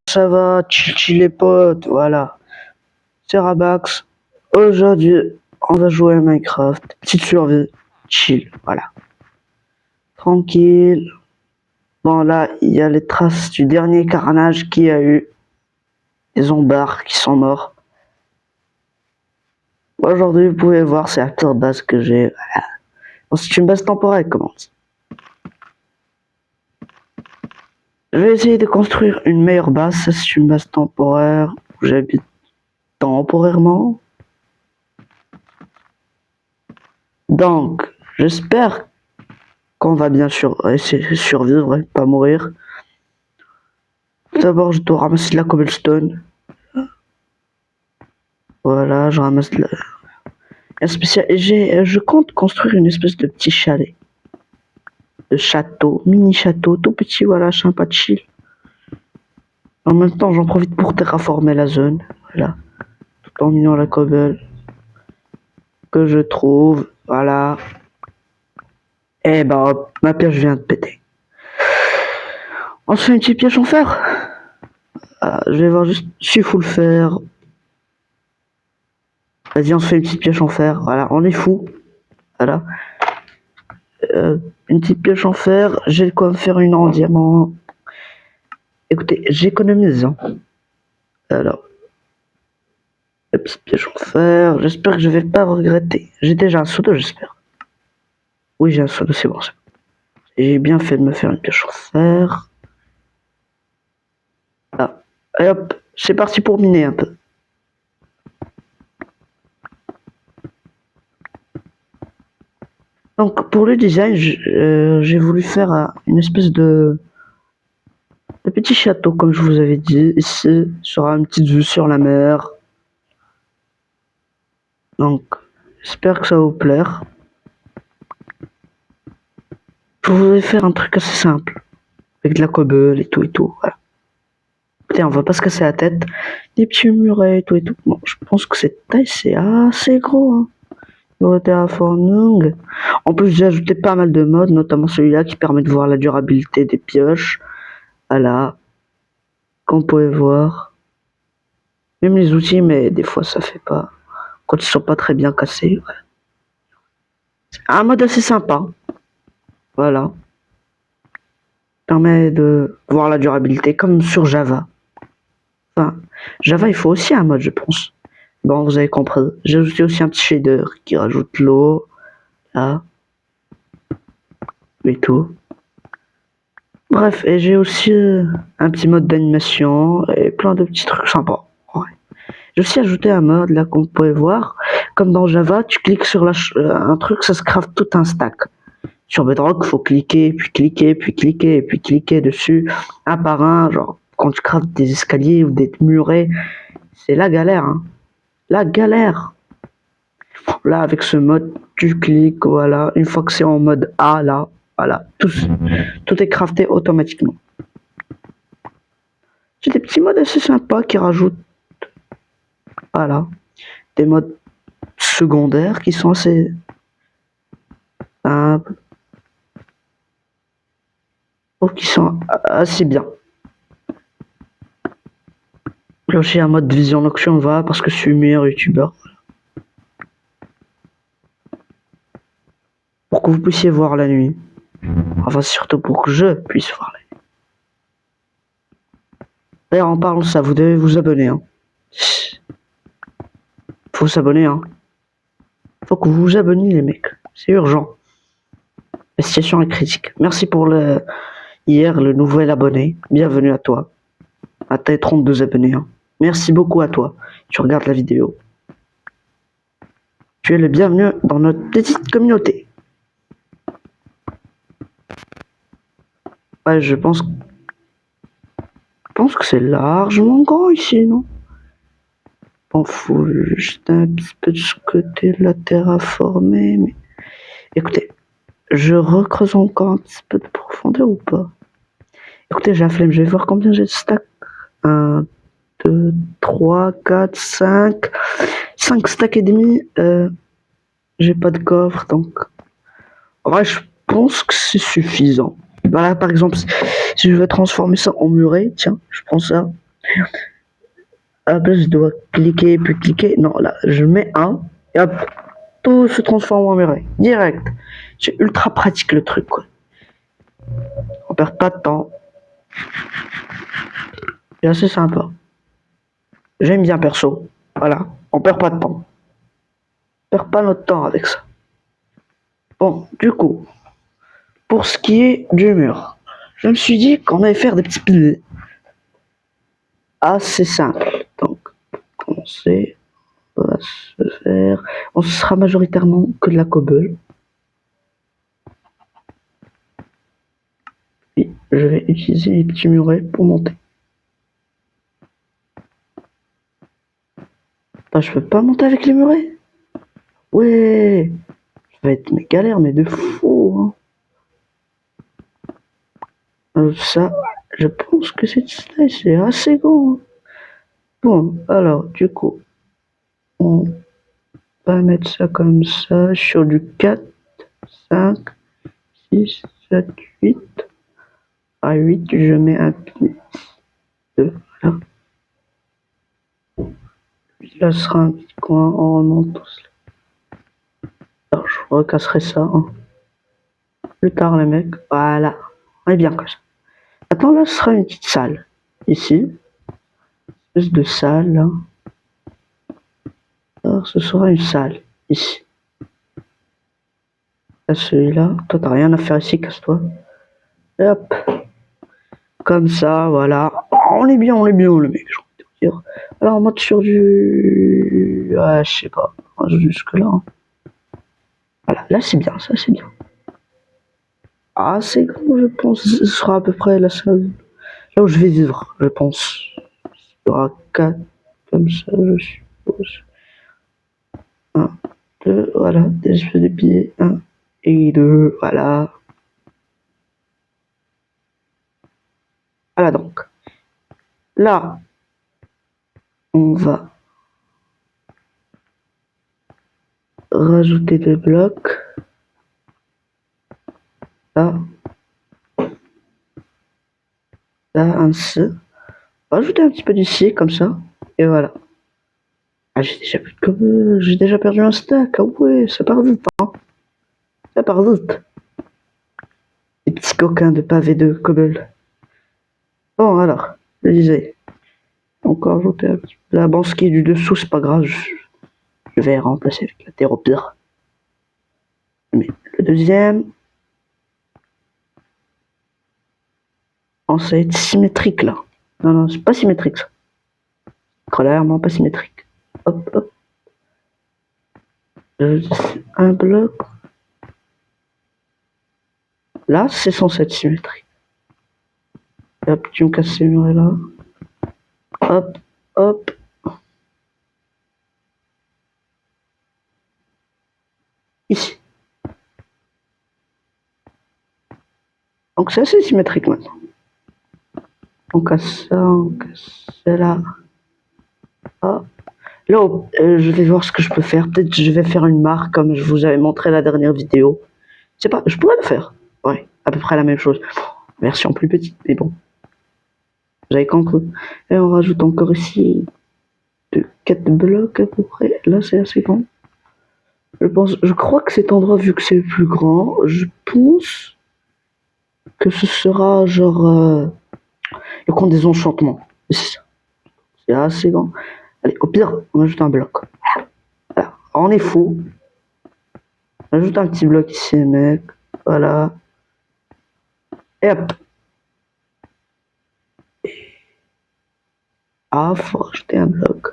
Ça va, chill les potes, voilà. C'est Rabax. Aujourd'hui, on va jouer à Minecraft. Petite survie, chill, voilà. Tranquille. Bon, là, il y a les traces du dernier carnage qu'il y a eu. Les zombards qui sont morts. Aujourd'hui, vous pouvez voir, c'est la pire base que j'ai. Voilà. Bon, c'est une base temporaire, comment on dit. Je vais essayer de construire une meilleure base. Ça, c'est une base temporaire où j'habite temporairement. Donc, j'espère qu'on va bien sûr essayer de survivre et pas mourir. D'abord, je dois ramasser de la cobblestone. Voilà, je ramasse de la... Un spécial... Je compte construire une espèce de petit chalet. De château, mini château, tout petit, voilà, sympa chill. En même temps, j'en profite pour terraformer la zone. Voilà. Tout en minant la cobble que je trouve. Voilà. Et bah hop, ma pioche vient de péter. On se fait une petite pioche en fer. Je vais voir juste s'il faut le faire. Vas-y, on se fait une petite pioche en fer. Voilà, on est fou. Voilà. Une petite pioche en fer. J'ai de quoi me faire une en diamant. Écoutez, j'économise. Hein. Alors, la petite pioche en fer. J'espère que je vais pas regretter. J'ai déjà un pseudo, j'espère. Oui, j'ai un pseudo, c'est bon. J'ai bien fait de me faire une pioche en fer. Ah. Et hop, c'est parti pour miner un peu. Donc, pour le design, j'ai voulu faire une espèce de petit château, comme je vous avais dit. Ici, sera une petite vue sur la mer. Donc, j'espère que ça va vous plaire. Je voulais faire un truc assez simple. Avec de la cobble et tout, voilà. Écoutez, on va pas se casser la tête. Des petits murets et tout. Bon, je pense que cette taille, c'est assez gros, hein. Terraforming. En plus, j'ai ajouté pas mal de modes, notamment celui-là qui permet de voir la durabilité des pioches. Voilà. Comme vous pouvez voir. Même les outils, mais des fois ça fait pas. Quand ils sont pas très bien cassés. Ouais. C'est un mode assez sympa. Voilà. Permet de voir la durabilité comme sur Java. Enfin, Java, il faut aussi un mode, je pense. Bon, vous avez compris. J'ai ajouté aussi un petit shader qui rajoute l'eau. Là. Et tout. Bref, et j'ai aussi un petit mode d'animation et plein de petits trucs sympas. Ouais. J'ai aussi ajouté un mode là comme vous pouvez voir. Comme dans Java, tu cliques sur un truc, ça se craft tout un stack. Sur Bedrock, faut cliquer, puis cliquer, puis cliquer, puis cliquer dessus, un par un. Genre, quand tu craftes des escaliers ou des murets, c'est la galère. Hein. La galère. Là, avec ce mode, tu cliques, voilà. Une fois que c'est en mode A, là, voilà. Tout est crafté automatiquement. J'ai des petits modes assez sympas qui rajoutent, voilà, des modes secondaires qui sont assez simples. Qui sont assez bien. Là j'ai un mode vision nocturne, va parce que je suis meilleur youtubeur. Pour que vous puissiez voir la nuit. Enfin surtout pour que je puisse voir la nuit. D'ailleurs en parlant de ça, vous devez vous abonner. Hein. Faut s'abonner. Hein. Faut que vous vous abonniez les mecs. C'est urgent. La situation est critique. Merci pour hier le nouvel abonné. Bienvenue à toi. À tes 32 abonnés. Hein. Merci beaucoup à toi. Tu regardes la vidéo. Tu es le bienvenu dans notre petite communauté. Ouais, je pense que c'est largement grand ici, non? Bon, faut juste un petit peu de ce côté de la terraformer, mais... Écoutez, je recreuse encore un petit peu de profondeur ou pas? Écoutez, j'ai la flemme, je vais voir combien j'ai de stacks. 1, 2, 3, 4, 5... 5 stacks et demi. J'ai pas de coffre, donc... En vrai, je pense que c'est suffisant. Voilà, par exemple, si je veux transformer ça en muret, tiens, je prends ça. Hop, là, je dois cliquer, puis cliquer. Non, là, je mets un, et hop, tout se transforme en muret. Direct. C'est ultra pratique le truc, quoi. On perd pas de temps. C'est assez sympa. J'aime bien perso. Voilà, on perd pas de temps. On perd pas notre temps avec ça. Bon, du coup, pour ce qui est du mur, je me suis dit qu'on allait faire des petits piliers. Assez simple. Donc, pour commencer, on va se faire. On sera majoritairement que de la cobble. Et je vais utiliser les petits murets pour monter. Bah, je peux pas monter avec les murets. Ouais, ça va être mes galères, mais de fou. Hein. Ça, je pense que c'est assez bon. Hein. Bon, alors, du coup, on va mettre ça comme ça sur du 4, 5, 6, 7, 8. À 8, je mets un pilier. 2, voilà. Là, ce sera un petit coin, on remonte tout cela. Alors, je recasserai ça. Hein. Plus tard, les mecs. Voilà. On est bien comme ça. Attends, là, ce sera une petite salle. Ici. Espèce de salle, là. Alors, ce sera une salle. Ici. Là, celui-là. Toi, t'as rien à faire ici, casse-toi. Et hop. Comme ça, voilà. On est bien, le mec, j'ai envie de dire. Alors, on monte sur du... Ah, je sais pas. Jusque-là. Hein. Voilà, là, c'est bien, ça, c'est bien. Ah, c'est grand, je pense. Ce sera à peu près la salle. Là où je vais vivre, je pense. Il y aura 4 comme ça, je suppose. 1, 2, voilà, des espèces de billets. 1 et 2, voilà. Voilà donc. Là, on va rajouter des blocs. Là. Là, ainsi. Rajouter un petit peu d'ici, comme ça. Et voilà. Ah, j'ai déjà perdu un stack. Ah ouais, ça part vite, hein. Ça part vite. Les petits coquins de pavés de cobble. Bon, alors, je disais. Encore ajouter un petit peu. La banque qui est du dessous, c'est pas grave. Je vais remplacer avec la terre au pire. Mais le deuxième. Oh, ça va être symétrique là. Non, non, c'est pas symétrique ça. Clairement pas symétrique. Hop, hop. Un bloc. Là, c'est censé être symétrique. Hop, tu me casses ces murs là. Hop, hop. Ici. Donc c'est assez symétrique maintenant. On casse ça, on casse cela. Hop. Là, je vais voir ce que je peux faire. Peut-être je vais faire une marque comme je vous avais montré la dernière vidéo. Je sais pas, je pourrais le faire. Ouais, à peu près la même chose. Version plus petite, mais bon. Vous avez compris. Et on rajoute encore ici de 4 blocs à peu près. Là, c'est assez grand. Je crois que cet endroit, vu que c'est le plus grand, je pense que ce sera genre le compte des enchantements. C'est assez grand. Allez, au pire, on ajoute un bloc. Voilà. On est fou. On ajoute un petit bloc ici, mec. Voilà. Et hop. Ah, faut rajouter un bloc.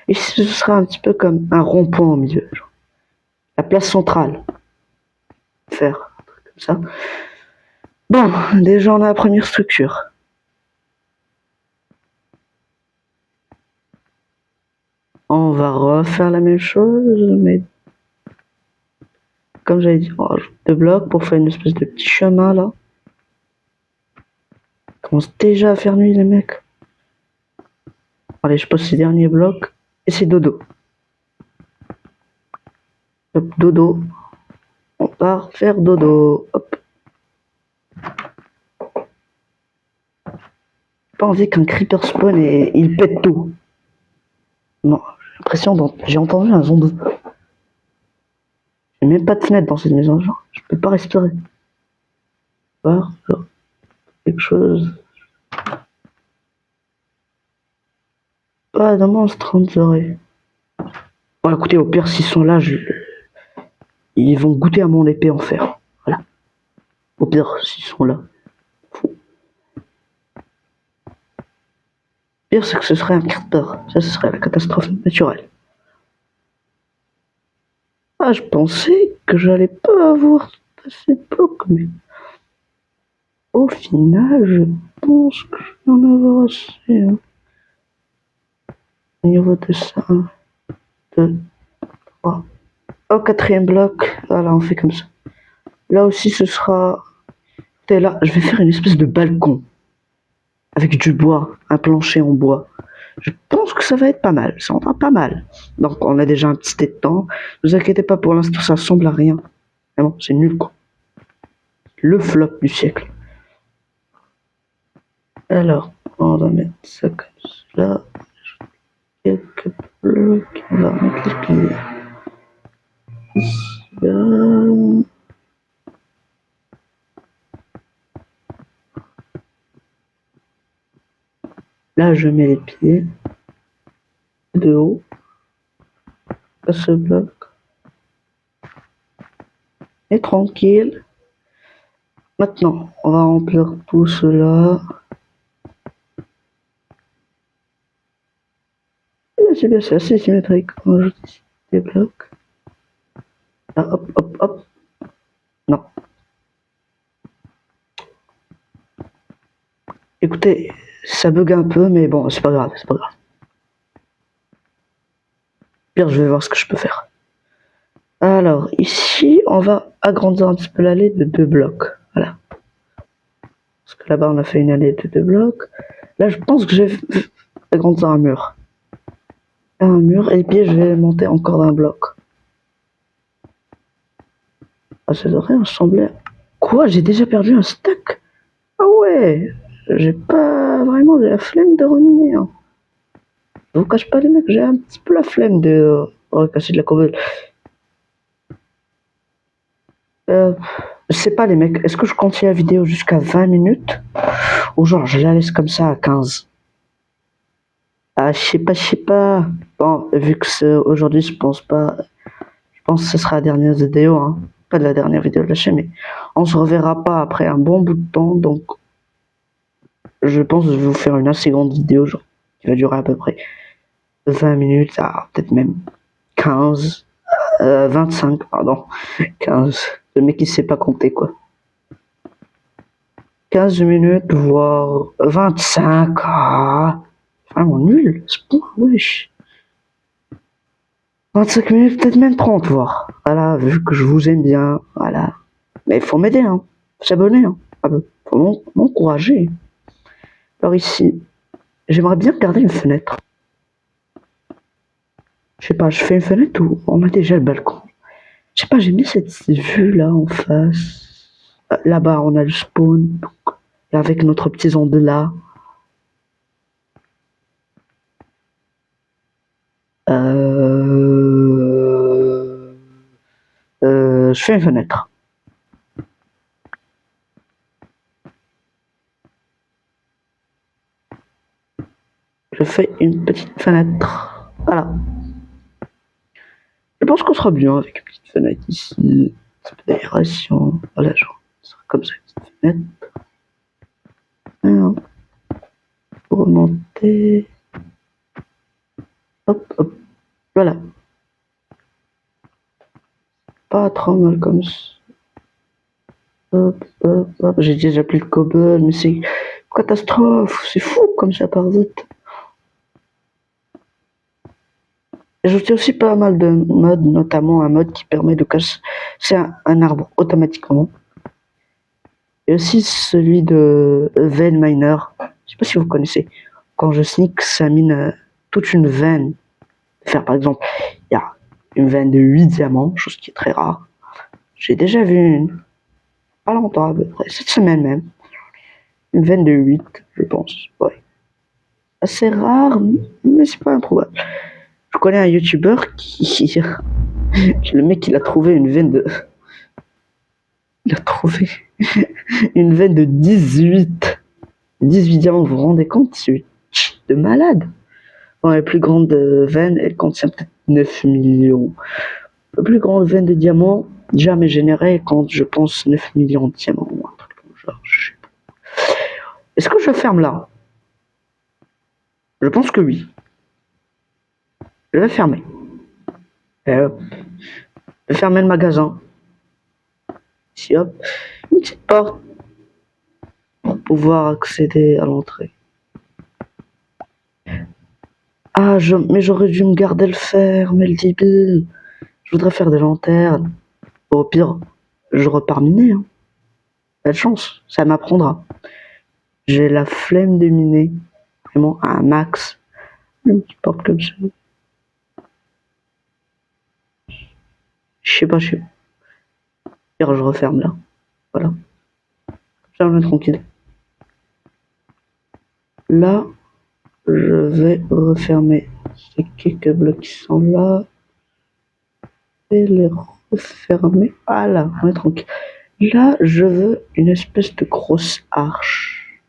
Et ce sera un petit peu comme un rond-point au milieu. Genre. La place centrale. Faire un truc comme ça. Bon, déjà on a la première structure. On va refaire la même chose, mais comme j'avais dit, on rajoute 2 blocs pour faire une espèce de petit chemin là. On commence déjà à faire nuit les mecs. Allez, je pose ces derniers blocs et c'est dodo. Hop, dodo. On part faire dodo. Hop. pas envie qu'un creeper spawn et il pète tout. Non, j'ai l'impression j'ai entendu un zombie. Il n'y a même pas de fenêtre dans cette maison, genre, je peux pas respirer. Voir, genre, quelque chose. Pas de monstre en oreilles. Bon, écoutez, au pire, s'ils sont là, ils vont goûter à mon épée en fer. Voilà. Au pire, s'ils sont là. Le pire, c'est que ce serait un creeper. Ça, ce serait la catastrophe naturelle. Ah, je pensais que j'allais pas avoir assez de blocs, mais au final, je pense que je vais en avoir assez. Hein. Au niveau de ça, 1, 2, 3. Au quatrième bloc, voilà, on fait comme ça. Là aussi, ce sera... Et là, je vais faire une espèce de balcon. Avec du bois, un plancher en bois. Je pense que ça va être pas mal, ça rendra pas mal. Donc on a déjà un petit étang. Ne vous inquiétez pas, pour l'instant ça ressemble à rien. Vraiment, c'est nul quoi. Le flop du siècle. Alors, on va mettre ça comme cela. Quelques blocs, on va mettre les piliers. Ici, là. Là, je mets les pieds de haut à ce bloc. Et tranquille. Maintenant, on va remplir tout cela. C'est bien, c'est assez symétrique. On ajoute ici des blocs. Là, hop, hop, hop. Non. Écoutez, ça bug un peu, mais bon, c'est pas grave, c'est pas grave. Pire, je vais voir ce que je peux faire. Alors, ici, on va agrandir un petit peu l'allée de 2 blocs. Voilà. Parce que là-bas, on a fait une allée de 2 blocs. Là, je pense que je vais agrandir un mur. Un mur, et puis je vais monter encore un bloc. Ah, ça devrait ressembler... Quoi? J'ai déjà perdu un stack? Ah ouais! J'ai pas vraiment de la flemme de reminer. Hein. Je vous cache pas, les mecs, j'ai un petit peu la flemme de recasser de la cobble. Je sais pas les mecs, est-ce que je continue la vidéo jusqu'à 20 minutes ou genre je la laisse comme ça à 15? Ah, je sais pas. Bon, vu que c'est aujourd'hui, je pense que ce sera la dernière vidéo, hein. Pas de la dernière vidéo de la chaîne, mais on se reverra pas après un bon bout de temps, donc je pense que je vais vous faire une assez grande vidéo, genre, qui va durer à peu près 20 minutes, peut-être même 15, 25, pardon, 15. Le mec il sait pas compter quoi. 15 minutes, voire 25. Ah, vraiment nul, ce point, wesh. 25 minutes, peut-être même 30, voire. Voilà, vu que je vous aime bien, voilà. Mais il faut m'aider, hein. Faut s'abonner, hein. Ah ben, faut m'encourager. Alors ici, j'aimerais bien garder une fenêtre. Je sais pas, je fais une fenêtre où on a déjà le balcon. Je sais pas, j'aime bien cette vue là en face. Là-bas, on a le spawn. Donc, avec notre petit zombie là. Je fais une fenêtre. Je fais une petite fenêtre. Voilà. Je pense qu'on sera bien avec une petite fenêtre ici. Un petit peu d'aération. Voilà, genre, ça sera comme ça, une petite fenêtre. Alors, pour remonter. Hop, hop. Voilà. Pas trop mal comme ça. Hop, hop, hop. J'ai déjà plus de cobble, mais c'est une catastrophe. C'est fou comme ça part vite. J'ai aussi pas mal de modes, notamment un mode qui permet de casser un arbre automatiquement. Et aussi celui de veine miner. Je sais pas si vous connaissez. Quand je sneak, ça mine toute une veine. Faire par exemple, il y a une veine de 8 diamants, chose qui est très rare. J'ai déjà vu une, pas longtemps à peu près, cette semaine même. Une veine de 8, je pense. Ouais. assez rare, mais c'est pas improbable. Je connais un youtubeur qui... Le mec, il a trouvé une veine de... Il a trouvé une veine de 18 diamants, vous vous rendez compte? C'est de malade. Bon, la plus grande veine, elle contient peut-être 9 millions. La plus grande veine de diamants jamais générée compte, je pense, 9 millions de diamants. Ou un truc comme genre, je sais pas. Est-ce que je ferme là? Je pense que oui. Je vais fermer. Et hop. Je vais fermer le magasin. Ici, hop. Une petite porte pour pouvoir accéder à l'entrée. Ah, mais j'aurais dû me garder le fer, mais le débile. Je voudrais faire des lanternes. Bon, au pire, je repars miner. Hein. Pas de chance, ça m'apprendra. J'ai la flemme de miner. Vraiment, à un max. Une petite porte comme ça. Je sais pas, je referme là. Voilà. Je vais me tranquille. Là, je vais refermer ces quelques blocs qui sont là. Et les refermer. Voilà, on est tranquille. Là, je veux une espèce de grosse arche.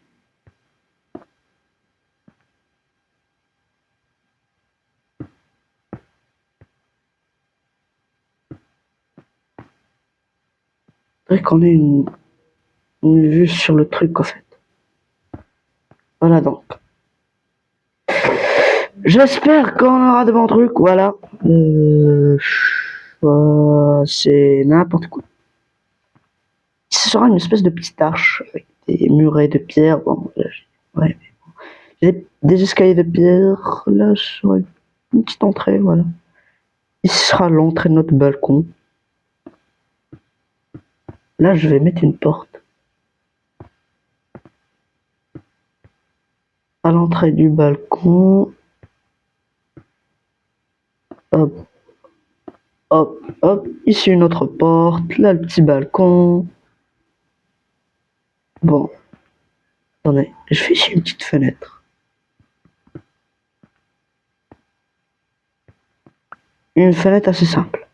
Faudrait qu'on ait une vue sur le truc en fait. Voilà donc. J'espère qu'on aura de bons trucs, voilà. C'est n'importe quoi. Ce sera une espèce de petite arche avec des murets de pierre. Bon, ouais. J'ai des escaliers de pierre. Là, ce sera une petite entrée, voilà. Ici sera l'entrée de notre balcon. Là, je vais mettre une porte. À l'entrée du balcon. Hop, hop, hop. Ici une autre porte. Là, le petit balcon. Bon. Attendez, je fais ici une petite fenêtre. Une fenêtre assez simple.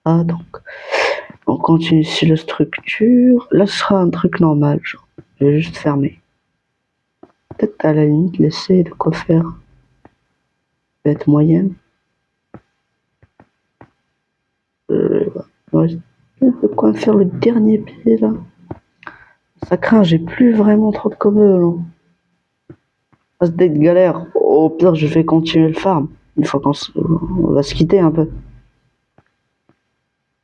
Ah, donc. On continue ici la structure. Là, ce sera un truc normal, genre. Je vais juste fermer. Peut-être à la limite laisser de quoi faire. Peut-être moyenne. Ouais, de quoi faire le dernier pied là. Ça craint, j'ai plus vraiment trop de cobble. Ça se galère. Au pire, je vais continuer le farm. Une fois qu'on va se quitter un peu.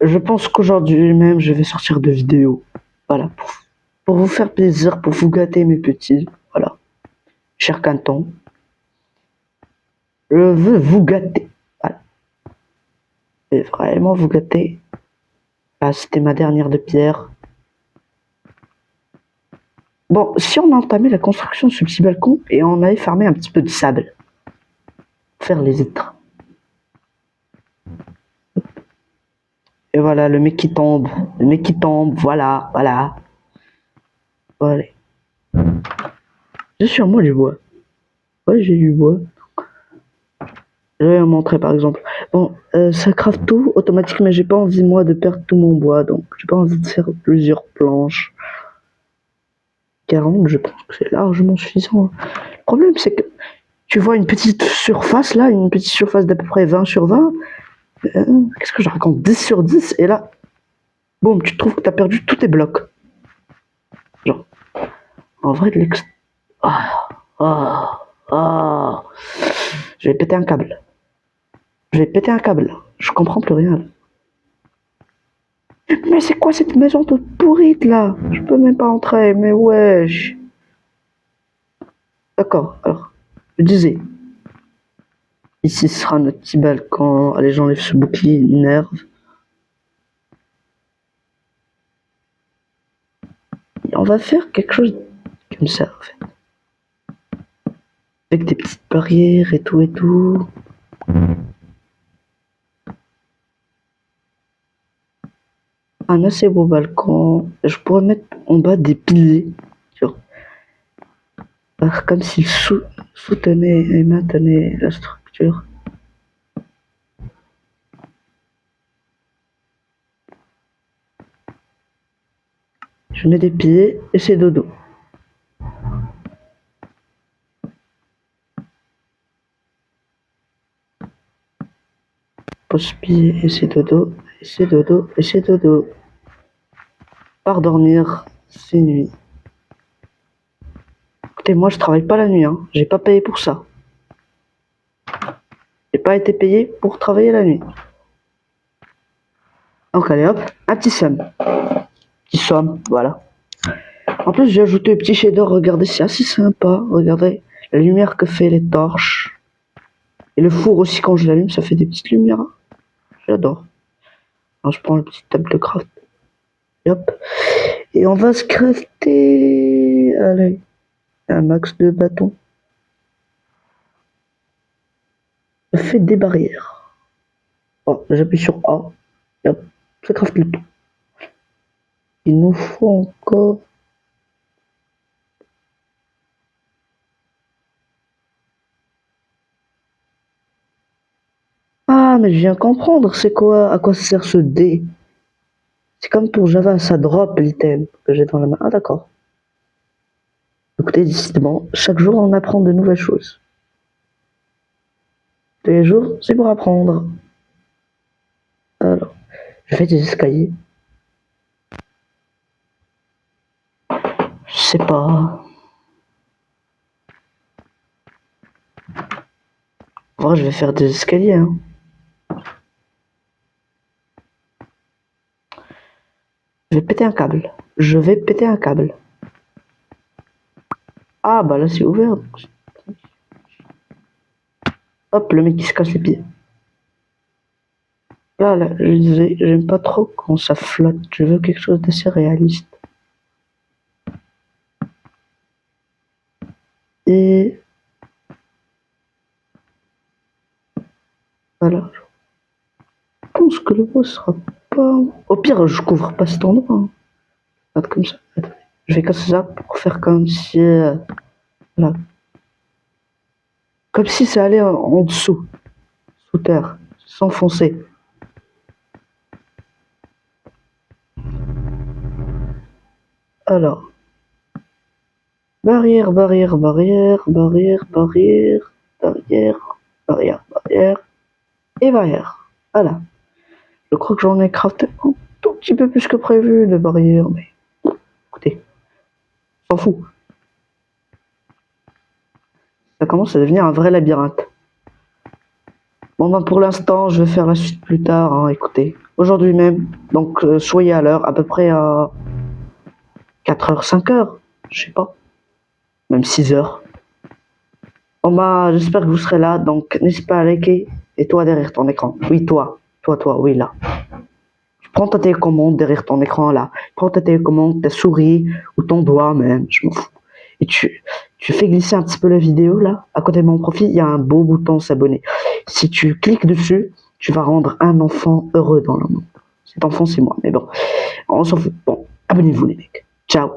Je pense qu'aujourd'hui même, je vais sortir de vidéos. Voilà. Pour vous faire plaisir, pour vous gâter mes petits. Voilà. Cher Canton. Je veux vous gâter. Voilà. Je vais vraiment vous gâter. Ah, c'était ma dernière de pierre. Bon, si on entamait la construction de ce petit balcon et on avait farmé un petit peu de sable. Pour faire les étres. Et voilà, le mec qui tombe. Le mec qui tombe, voilà, voilà. Voilà. J'ai sur moi du bois. Ouais, j'ai du bois. Je vais vous montrer par exemple. Bon, ça craft tout automatique, mais j'ai pas envie moi de perdre tout mon bois, donc j'ai pas envie de faire plusieurs planches. 40, je pense que c'est largement suffisant. Le problème, c'est que tu vois une petite surface là, une petite surface d'à peu près 20 sur 20. Qu'est-ce que je raconte? 10 sur 10, et là, boum, tu trouves que t'as perdu tous tes blocs. Genre, en vrai, de l'ex. Ah, ah, ah. Je vais péter un câble. Je vais péter un câble. Je comprends plus rien. Là. Mais c'est quoi cette maison toute pourrite là? Je peux même pas entrer, mais wesh. D'accord, alors, je disais. Ici sera notre petit balcon. Allez, j'enlève ce bouclier, il m'énerve. On va faire quelque chose comme ça en fait. Avec des petites barrières et tout et tout. Un assez beau balcon. Je pourrais mettre en bas des piliers. Tu vois. Faire comme s'il soutenait et maintenait la structure. Je mets des pieds et c'est dodo. Pose pied et c'est dodo, et c'est dodo, et c'est dodo. Par dormir, c'est nuit. Écoutez, moi je travaille pas la nuit, hein. J'ai pas payé pour ça. J'ai pas été payé pour travailler la nuit. Donc allez hop, un petit somme. Petit somme, voilà. En plus j'ai ajouté un petit shader, regardez, c'est assez sympa. Regardez la lumière que fait les torches. Et le four aussi, quand je l'allume, ça fait des petites lumières. J'adore. Alors je prends le petit table de craft. Et hop. Et on va se crafter. Allez. Un max de bâtons. Je fais des barrières. Oh, j'appuie sur A. Et hop. Ça crafte le tout. Il nous faut encore. Ah, mais je viens comprendre. C'est quoi? À quoi ça sert ce dé? C'est comme pour Java, ça drop l'item que j'ai dans la main. Ah, d'accord. Écoutez, décidément, chaque jour on apprend de nouvelles choses. Tous les jours, c'est pour apprendre. Alors, je fais des escaliers. Je sais pas. En vrai, je vais faire des escaliers, hein. Je vais péter un câble. Je vais péter un câble. Ah, bah là, c'est ouvert. Hop, le mec qui se casse les pieds. Là, je disais, j'aime pas trop quand ça flotte. Je veux quelque chose d'assez réaliste. Et voilà. Je pense que le boss sera pas. Au pire, je couvre pas cet endroit, hein. Regarde comme ça. Attends. Je vais casser ça pour faire comme si. Voilà. Comme si ça allait en dessous. Sous terre. S'enfoncer. Alors. Barrière, barrière, barrière, barrière, barrière, barrière, barrière, barrière. Et barrière. Voilà. Je crois que j'en ai crafté un tout petit peu plus que prévu de barrières, mais écoutez, s'en fout. Ça commence à devenir un vrai labyrinthe. Bon ben pour l'instant, je vais faire la suite plus tard, hein, écoutez. Aujourd'hui même, donc soyez à l'heure, à peu près à 4h, 5h, je sais pas. Même 6h. Bon ben, j'espère que vous serez là, donc n'hésite pas à liker. Et toi derrière ton écran. Oui, toi, oui là. Prends ta télécommande derrière ton écran là. Prends ta télécommande, ta souris ou ton doigt même, je m'en fous. Et tu fais glisser un petit peu la vidéo là. À côté de mon profil, il y a un beau bouton s'abonner. Si tu cliques dessus, tu vas rendre un enfant heureux dans le monde. Cet enfant, c'est moi. Mais bon, on s'en fout. Bon, abonnez-vous les mecs. Ciao.